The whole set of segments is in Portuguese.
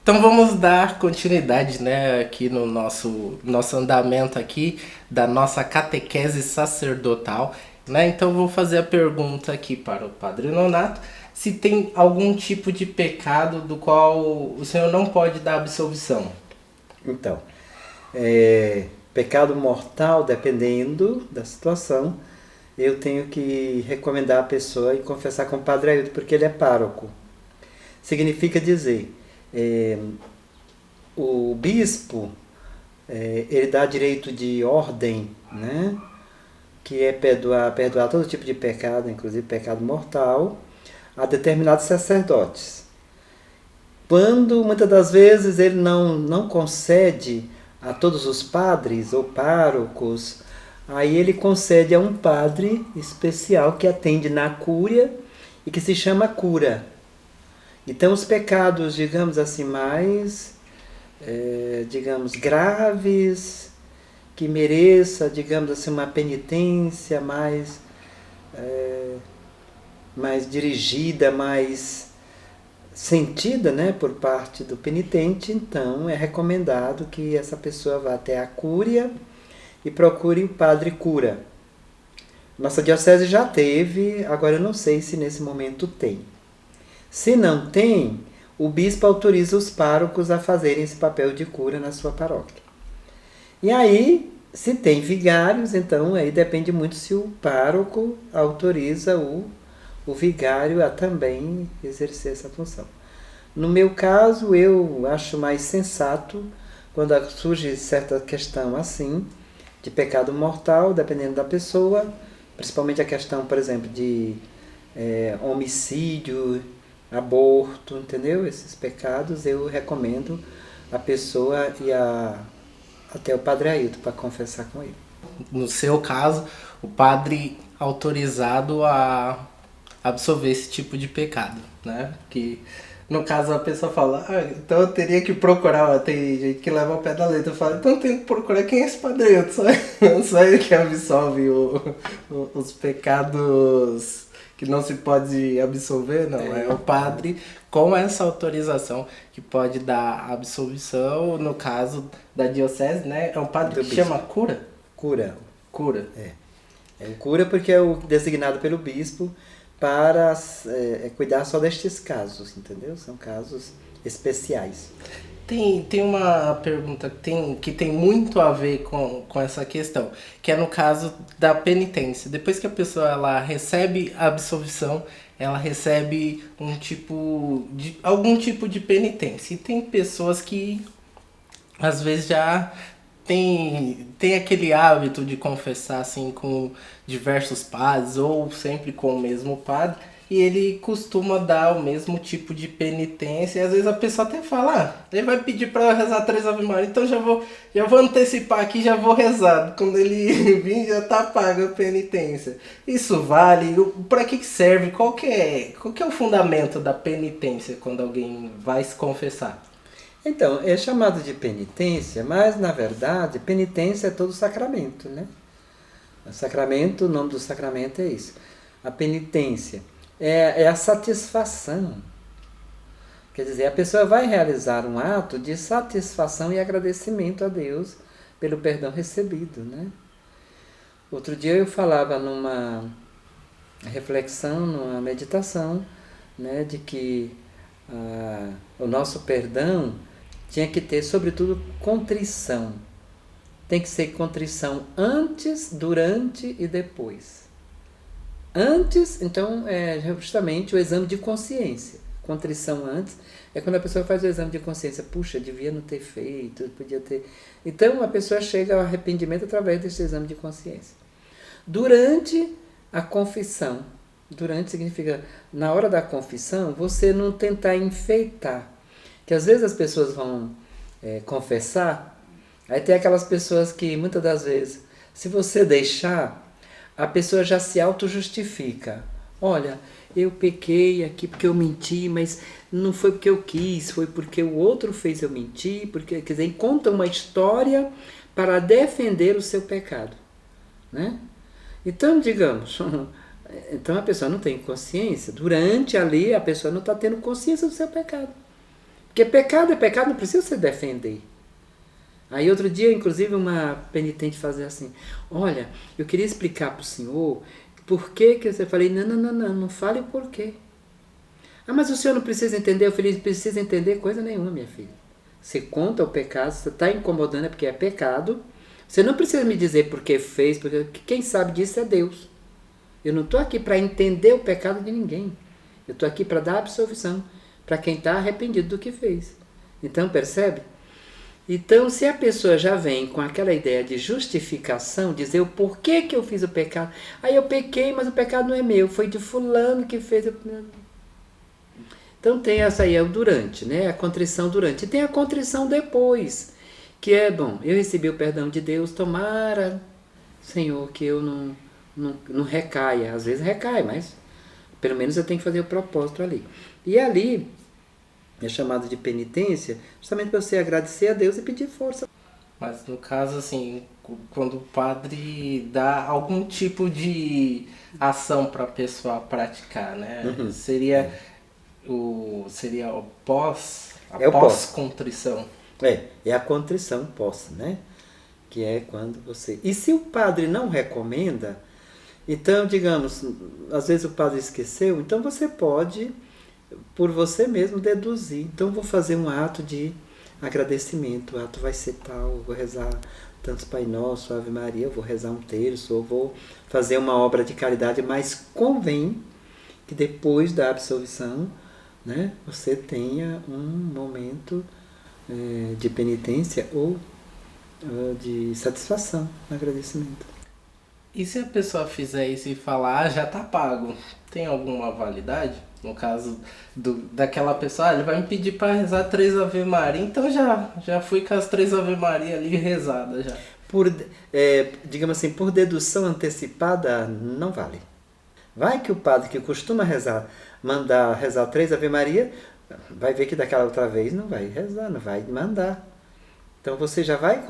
Então vamos dar continuidade, né, aqui no nosso andamento aqui da nossa catequese sacerdotal, né? Então vou fazer a pergunta aqui para o Padre Nonato, se tem algum tipo de pecado do qual o senhor não pode dar absolvição. Então, pecado mortal, dependendo da situação, eu tenho que recomendar a pessoa e confessar com o Padre Ailton, porque ele é pároco. Significa dizer, o bispo, ele dá direito de ordem, né? Que é perdoar todo tipo de pecado, inclusive pecado mortal, a determinados sacerdotes. Quando muitas das vezes ele não concede a todos os padres ou párocos, aí ele concede a um padre especial que atende na cúria e que se chama cura. Então os pecados, digamos assim, mais, digamos, graves, que mereça, digamos assim, uma penitência mais dirigida, mais sentida, né, por parte do penitente, então é recomendado que essa pessoa vá até a cúria e procure o padre cura. Nossa diocese já teve, agora eu não sei se nesse momento tem. Se não tem, o bispo autoriza os párocos a fazerem esse papel de cura na sua paróquia. E aí, se tem vigários, então aí depende muito se o pároco autoriza o vigário a também exercer essa função. No meu caso, eu acho mais sensato, quando surge certa questão assim, de pecado mortal, dependendo da pessoa, principalmente a questão, por exemplo, de homicídio, aborto, entendeu? Esses pecados eu recomendo a pessoa ir até o Padre Ailton para confessar com ele. No seu caso, o padre autorizado a absolver esse tipo de pecado, né? Que no caso a pessoa fala, então eu teria que procurar, tem gente que leva ao pé da letra, fala, então eu tenho que procurar quem é esse padre, só ele que absolve os pecados que não se pode absolver, não, é o padre com essa autorização que pode dar absolvição, no caso da diocese, né? É um padre que chama cura? Cura. Cura. É o cura porque é o designado pelo bispo para cuidar só destes casos, entendeu? São casos especiais. Tem uma pergunta que tem muito a ver com essa questão, que é no caso da penitência. Depois que a pessoa ela recebe a absolvição, ela recebe algum tipo de penitência. E tem pessoas que às vezes já tem aquele hábito de confessar assim com diversos padres ou sempre com o mesmo padre, e ele costuma dar o mesmo tipo de penitência, e às vezes a pessoa até fala, ele vai pedir para rezar 3 Ave Maria, então já vou antecipar aqui, já vou rezar, quando ele vir já tá paga a penitência. Isso vale? Para que serve? Qual que é o fundamento da penitência quando alguém vai se confessar? Então, é chamado de penitência, mas na verdade, penitência é todo sacramento, né? O sacramento, o nome do sacramento é isso. A penitência é a satisfação. Quer dizer, a pessoa vai realizar um ato de satisfação e agradecimento a Deus pelo perdão recebido, né? Outro dia eu falava numa reflexão, numa meditação, né, de que o nosso perdão tinha que ter, sobretudo, contrição. Tem que ser contrição antes, durante e depois. Antes, então, é justamente o exame de consciência. Contrição antes é quando a pessoa faz o exame de consciência. Puxa, devia não ter feito, podia ter... Então, a pessoa chega ao arrependimento através desse exame de consciência. Durante a confissão. Durante significa, na hora da confissão, você não tentar enfeitar. Que às vezes as pessoas vão confessar, aí tem aquelas pessoas que muitas das vezes, se você deixar, a pessoa já se auto-justifica. Olha, eu pequei aqui porque eu menti, mas não foi porque eu quis, foi porque o outro fez eu mentir, porque, quer dizer, conta uma história para defender o seu pecado, né? Então, digamos, então a pessoa não tem consciência, durante ali a pessoa não está tendo consciência do seu pecado. Porque pecado é pecado, não precisa se defender. Aí outro dia, inclusive, uma penitente fazia assim, olha, eu queria explicar para o senhor por que você falei, não fale o porquê. Ah, mas o senhor não precisa entender, eu falei, não precisa entender coisa nenhuma, minha filha. Você conta o pecado, você está incomodando é porque é pecado. Você não precisa me dizer por que fez, porque quem sabe disso é Deus. Eu não estou aqui para entender o pecado de ninguém. Eu estou aqui para dar absolvição para quem está arrependido do que fez. Então, percebe? Então, se a pessoa já vem com aquela ideia de justificação, dizer o porquê que eu fiz o pecado. Aí eu pequei, mas o pecado não é meu, foi de fulano que fez. Então tem essa aí, é o durante, né? A contrição durante. E tem a contrição depois, que é, bom, eu recebi o perdão de Deus, tomara, Senhor, que eu não recaia. Às vezes recai, mas pelo menos eu tenho que fazer o propósito ali. E ali é chamado de penitência, justamente para você agradecer a Deus e pedir força. Mas no caso, assim, quando o padre dá algum tipo de ação para a pessoa praticar, né? Seria o pós, a pós-contrição. É a contrição pós, né? Que é quando você... E se o padre não recomenda, então, digamos, às vezes o padre esqueceu, então você pode, por você mesmo, deduzir. Então, vou fazer um ato de agradecimento, o ato vai ser tal, vou rezar tantos Pai Nosso, Ave Maria, eu vou rezar um terço, ou vou fazer uma obra de caridade, mas convém que depois da absolvição, né, você tenha um momento de penitência ou de satisfação, agradecimento. E se a pessoa fizer isso e falar, já tá pago, tem alguma validade? No caso daquela pessoa, ele vai me pedir para rezar 3 Ave Maria, então já fui com as 3 Ave Maria ali rezadas já. Digamos assim, por dedução antecipada, não vale. Vai que o padre que costuma rezar, mandar rezar 3 Ave Maria, vai ver que daquela outra vez não vai rezar, não vai mandar. Então você já vai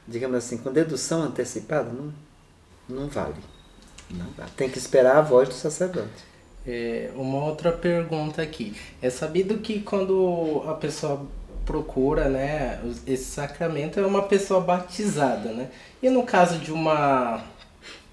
digamos assim, com dedução antecipada, não vale. Não vale. Tem que esperar a voz do sacerdote. Uma outra pergunta aqui. É sabido que quando a pessoa procura, né, esse sacramento, é uma pessoa batizada, né? E no caso de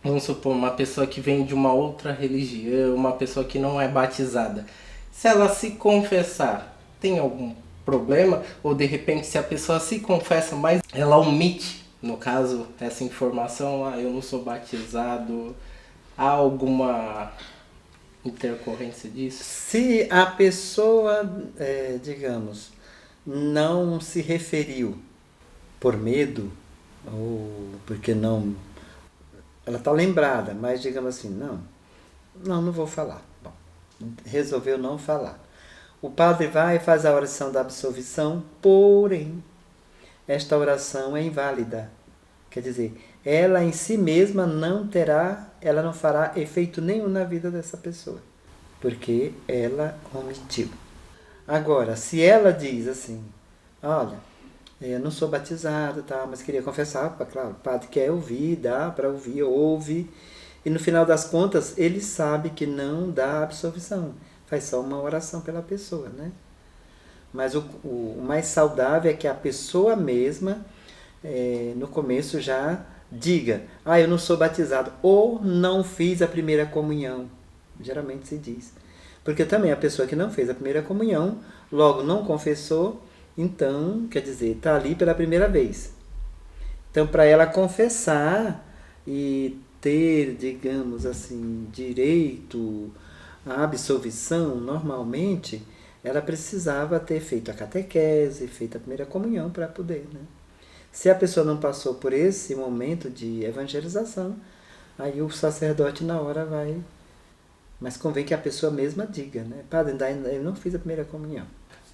vamos supor, uma pessoa que vem de uma outra religião, uma pessoa que não é batizada, se ela se confessar, tem algum problema? Ou de repente, se a pessoa se confessa, mas ela omite, no caso, essa informação, eu não sou batizado, há alguma intercorrência disso? Se a pessoa, digamos, não se referiu por medo, ou porque não... Ela está lembrada, mas digamos assim, não vou falar. Bom, resolveu não falar. O padre vai e faz a oração da absolvição, porém, esta oração é inválida. Quer dizer, ela em si mesma ela não fará efeito nenhum na vida dessa pessoa, porque ela omitiu. Agora, se ela diz assim, olha, eu não sou batizado, tá, mas queria confessar, claro, o padre quer ouvir, dá para ouvir, ouve, e no final das contas, ele sabe que não dá absolvição, faz só uma oração pela pessoa, né? Mas o mais saudável é que a pessoa mesma, no começo já diga, eu não sou batizado, ou não fiz a primeira comunhão, geralmente se diz. Porque também a pessoa que não fez a primeira comunhão, logo não confessou, então, quer dizer, está ali pela primeira vez. Então, para ela confessar e ter, digamos assim, direito à absolvição, normalmente, ela precisava ter feito a catequese, feito a primeira comunhão para poder, né? Se a pessoa não passou por esse momento de evangelização, aí o sacerdote na hora vai... Mas convém que a pessoa mesma diga, né? Padre, eu não fiz a primeira comunhão.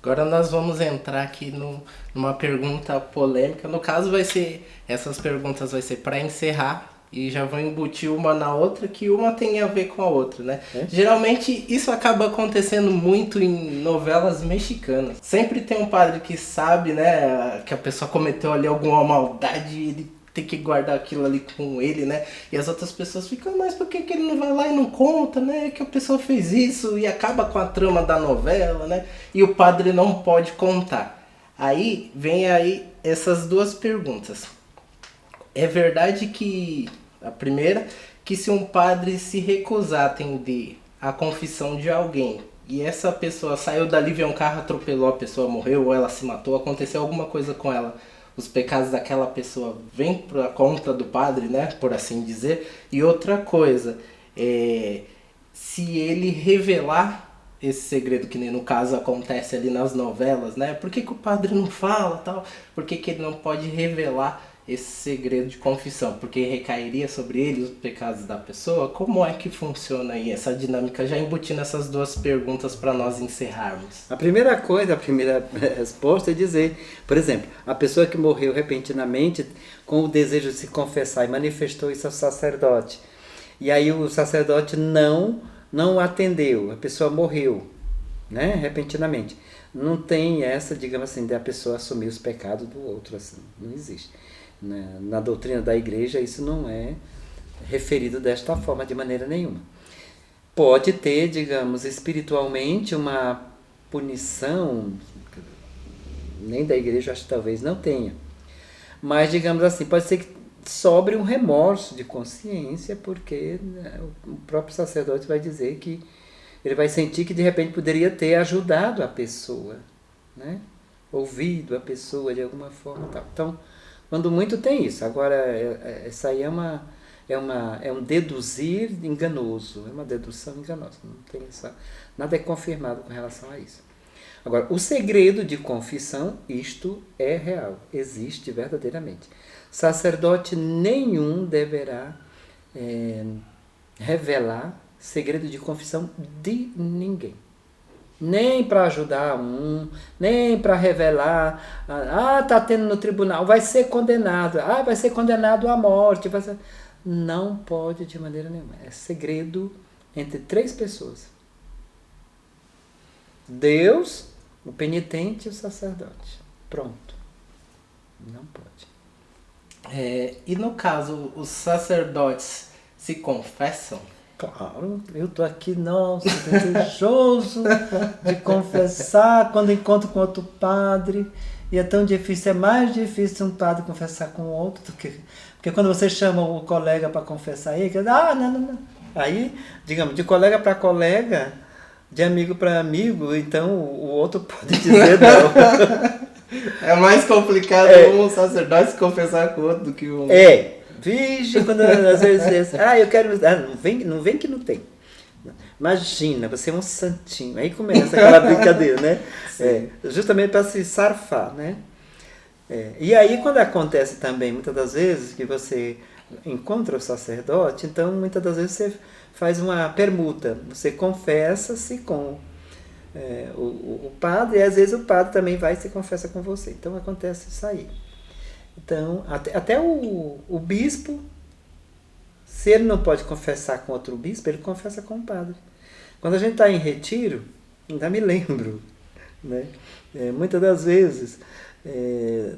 Agora nós vamos entrar aqui numa pergunta polêmica. No caso, essas perguntas vai ser para encerrar e já vou embutir uma na outra, que uma tem a ver com a outra, né? Geralmente isso acaba acontecendo muito em novelas mexicanas. Sempre tem um padre que sabe, né, que a pessoa cometeu ali alguma maldade, ele tem que guardar aquilo ali com ele, né? E as outras pessoas ficam, mas por que ele não vai lá e não conta, né? Que a pessoa fez isso e acaba com a trama da novela, né? E o padre não pode contar. Aí vem aí essas duas perguntas. É verdade que, a primeira, que se um padre se recusar a atender a confissão de alguém e essa pessoa saiu dali, veio um carro, atropelou, a pessoa morreu ou ela se matou, aconteceu alguma coisa com ela, os pecados daquela pessoa vêm por conta do padre, né, por assim dizer. E outra coisa, se ele revelar esse segredo, que nem no caso acontece ali nas novelas, né, por que o padre não fala, tal, por que ele não pode revelar esse segredo de confissão, porque recairia sobre ele os pecados da pessoa? Como é que funciona aí essa dinâmica, já embutindo essas duas perguntas para nós encerrarmos? A primeira coisa, a primeira resposta é dizer, por exemplo, a pessoa que morreu repentinamente com o desejo de se confessar e manifestou isso ao sacerdote, e aí o sacerdote não atendeu, a pessoa morreu, né, repentinamente. Não tem essa, digamos assim, de a pessoa assumir os pecados do outro, assim, não existe. Na doutrina da igreja isso não é referido desta forma de maneira nenhuma. Pode ter, digamos, espiritualmente uma punição, nem da igreja acho que talvez não tenha, mas digamos assim, pode ser que sobre um remorso de consciência, porque, né, o próprio sacerdote vai dizer que ele vai sentir que de repente poderia ter ajudado a pessoa, né? Ouvido a pessoa de alguma forma, tal. Então, quando muito tem isso. Agora, essa aí é um deduzir enganoso, é uma dedução enganosa. Não tem nada é confirmado com relação a isso. Agora, o segredo de confissão, isto é real, existe verdadeiramente. Sacerdote nenhum deverá revelar segredo de confissão de ninguém. Nem para ajudar nem para revelar, tá tendo no tribunal, vai ser condenado, vai ser condenado à morte. Não pode de maneira nenhuma. É segredo entre 3 pessoas. Deus, o penitente e o sacerdote. Pronto. Não pode. E no caso, os sacerdotes se confessam? Claro, eu estou aqui, nossa, desejoso de confessar quando encontro com outro padre. E é tão difícil, é mais difícil um padre confessar com outro do que... Porque quando você chama o colega para confessar, ele diz, não. Aí, digamos, de colega para colega, de amigo para amigo, então o outro pode dizer não. É mais complicado um sacerdote se confessar com o outro do que um... Vixe, quando às vezes eu quero... não vem que não tem. Imagina, você é um santinho. Aí começa aquela brincadeira, né? Justamente para se sarfar, né? E aí quando acontece também, muitas das vezes, que você encontra o sacerdote, então muitas das vezes você faz uma permuta. Você confessa-se com o padre, e às vezes o padre também vai e se confessa com você. Então acontece isso aí. Então, até o bispo, se ele não pode confessar com outro bispo, ele confessa com o padre. Quando a gente está em retiro, ainda me lembro, né? Muitas das vezes,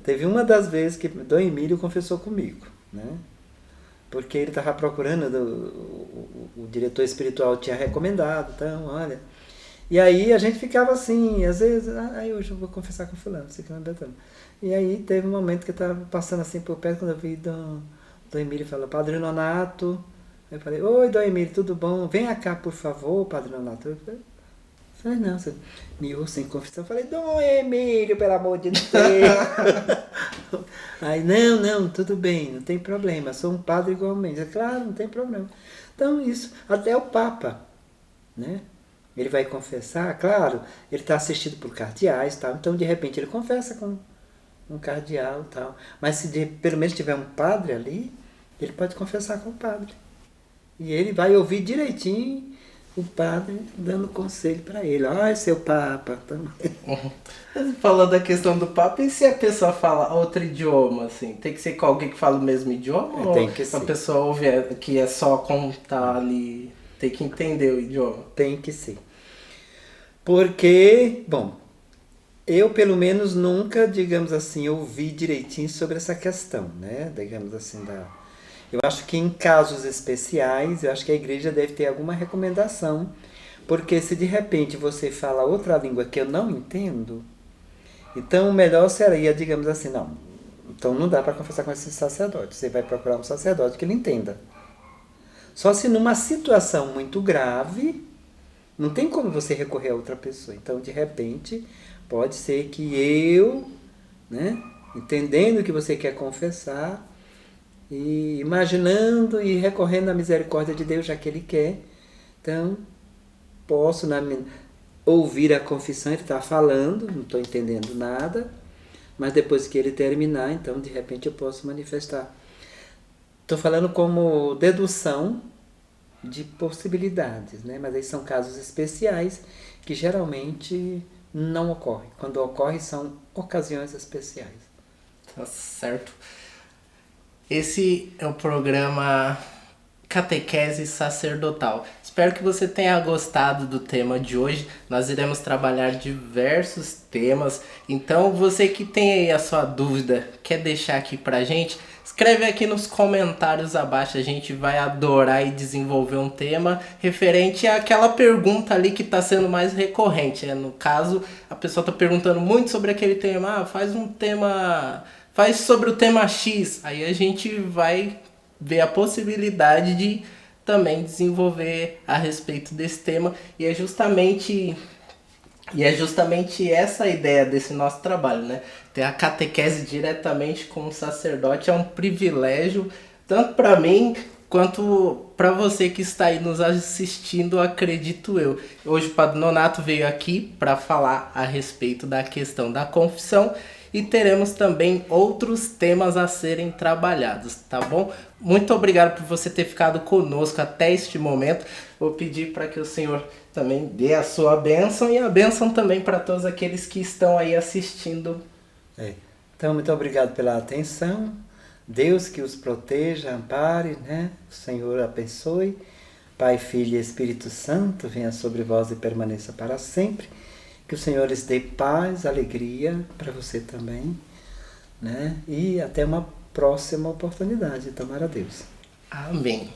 teve uma das vezes que Dom Emílio confessou comigo, né? Porque ele estava procurando, o diretor espiritual tinha recomendado, então, olha... E aí a gente ficava assim, às vezes, hoje eu vou confessar com fulano, sei que não é Betano. E aí teve um momento que eu estava passando assim por perto, quando eu vi Dom Emílio falou, Padre Nonato. Eu falei, oi, Dom Emílio, tudo bom? Venha cá, por favor, Padre Nonato. Eu falei, não, você me ouça em confissão. Eu falei, Dom Emílio, pelo amor de Deus. Aí, não, tudo bem, não tem problema, sou um padre igualmente. Claro, não tem problema. Então, isso, até o Papa, né? Ele vai confessar, claro, ele está assistido por cardeais, tal, então de repente ele confessa com um cardeal, tal. Mas se pelo menos tiver um padre ali, ele pode confessar com o padre. E ele vai ouvir direitinho o padre dando conselho para ele. Seu Papa. Falando da questão do Papa, e se a pessoa fala outro idioma, assim? Tem que ser com alguém que fala o mesmo idioma? Tem que ser. A pessoa ouve que é só contar ali, tem que entender o idioma? Tem que ser. Porque, bom, Eu, pelo menos, nunca, digamos assim, ouvi direitinho sobre essa questão, né? Digamos assim, eu acho que em casos especiais, eu acho que a igreja deve ter alguma recomendação, porque se de repente você fala outra língua que eu não entendo, então o melhor seria, digamos assim, não, então não dá para confessar com esse sacerdote, você vai procurar um sacerdote que ele entenda. Só se numa situação muito grave, não tem como você recorrer a outra pessoa. Então, de repente, pode ser que eu, né, entendendo que você quer confessar, e imaginando e recorrendo à misericórdia de Deus, já que Ele quer, então posso ouvir a confissão, ele está falando, não estou entendendo nada, mas depois que ele terminar, então de repente eu posso manifestar. Estou falando como dedução de possibilidades, né? Mas aí são casos especiais que geralmente não ocorrem. Quando ocorre, são ocasiões especiais. Tá certo. Esse é o programa Catequese Sacerdotal. Espero que você tenha gostado do tema de hoje. Nós iremos trabalhar diversos temas. Então, você que tem aí a sua dúvida, quer deixar aqui pra gente? Escreve aqui nos comentários abaixo. A gente vai adorar e desenvolver um tema referente àquela pergunta ali que está sendo mais recorrente. No caso, a pessoa está perguntando muito sobre aquele tema. Faz um tema... Faz sobre o tema X. Aí a gente vai ver a possibilidade de também desenvolver a respeito desse tema. E é justamente essa a ideia desse nosso trabalho, né? Ter a catequese diretamente com o sacerdote é um privilégio, tanto para mim quanto para você que está aí nos assistindo, acredito eu. Hoje o Padre Nonato veio aqui para falar a respeito da questão da confissão e teremos também outros temas a serem trabalhados, tá bom? Muito obrigado por você ter ficado conosco até este momento. Vou pedir para que o Senhor também dê a sua bênção e a bênção também para todos aqueles que estão aí assistindo. Então, muito obrigado pela atenção. Deus que os proteja, ampare, né? O Senhor abençoe. Pai, Filho e Espírito Santo, venha sobre vós e permaneça para sempre. Que o Senhor lhes dê paz, alegria para você também, né? E até uma próxima oportunidade. Tomara Deus. Amém.